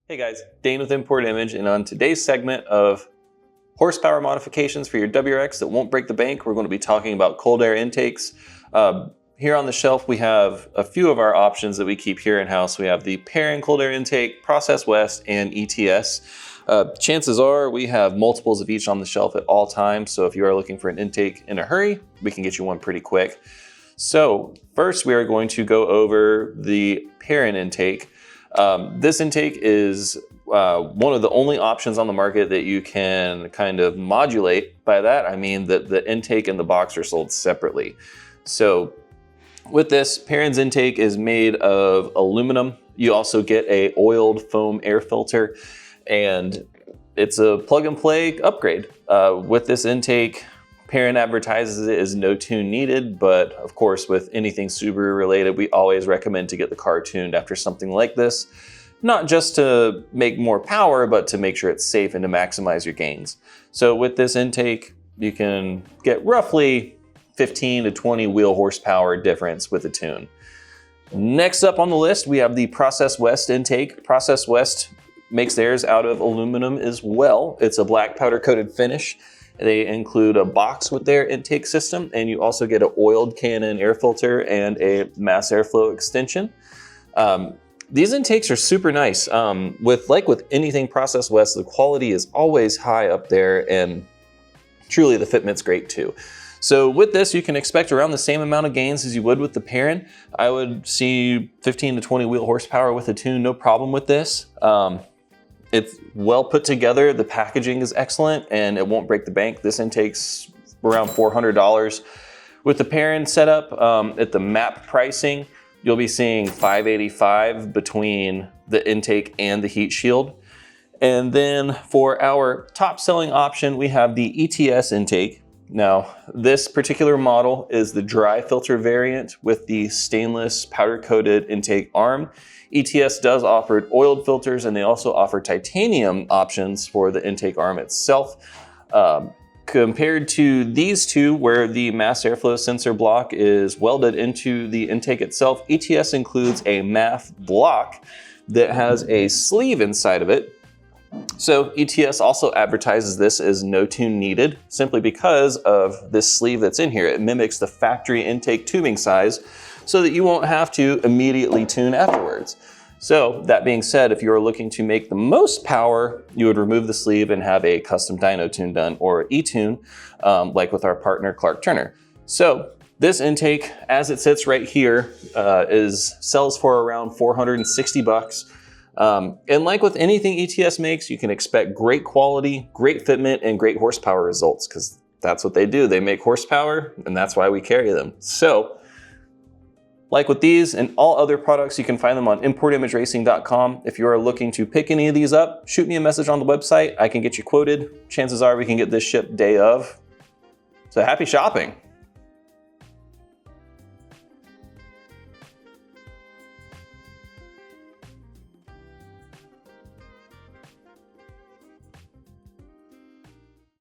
Hey guys, Dane with Import Image, and on today's segment of horsepower modifications for your WRX that won't break the bank, we're going to be talking about cold air intakes. Here on the shelf we have a few of our options that we keep here in-house. We have the PERRIN cold air intake, Process West, and ETS. Chances are we have multiples of each on the shelf at all times, so if you are looking for an intake in a hurry, we can get you one pretty quick. So first we are going to go over the PERRIN intake. This intake is one of the only options on the market that you can kind of modulate. By that I mean that the intake and the box are sold separately. So with this, PERRIN's intake is made of aluminum. You also get a oiled foam air filter, and it's a plug and play upgrade. With this intake, PERRIN advertises it as no tune needed, but of course with anything Subaru related, we always recommend to get the car tuned after something like this. Not just to make more power, but to make sure it's safe and to maximize your gains. So with this intake, you can get roughly 15 to 20 wheel horsepower difference with a tune. Next up on the list, we have the Process West intake. Process West makes theirs out of aluminum as well. It's a black powder coated finish. They include a box with their intake system, and you also get an oiled K&N air filter and a mass airflow extension. These intakes are super nice. With anything Process West, the quality is always high up there, and truly the fitment's great too. So with this, you can expect around the same amount of gains as you would with the PERRIN. I would see 15 to 20 wheel horsepower with a tune, no problem with this. It's well put together, the packaging is excellent, and it won't break the bank. This intake's around $400. With the PERRIN setup, at the MAP pricing, you'll be seeing $585 between the intake and the heat shield. And then for our top selling option, we have the ETS intake. Now, this particular model is the dry filter variant with the stainless powder coated intake arm. ETS does offer oiled filters, and they also offer titanium options for the intake arm itself. Compared to these two, where the mass airflow sensor block is welded into the intake itself, ETS includes a MAF block that has a sleeve inside of it. So ETS also advertises this as no tune needed, simply because of this sleeve that's in here. It mimics the factory intake tubing size so that you won't have to immediately tune afterwards. So that being said, if you're looking to make the most power, you would remove the sleeve and have a custom dyno tune done, or e-tune, like with our partner Clark Turner. So this intake, as it sits right here, sells for around 460 bucks. And like with anything ETS makes, you can expect great quality, great fitment, and great horsepower results, because that's what they do. They make horsepower, and that's why we carry them. So, like with these and all other products, you can find them on importimageracing.com. If you are looking to pick any of these up, shoot me a message on the website. I can get you quoted. Chances are we can get this shipped day of. So happy shopping.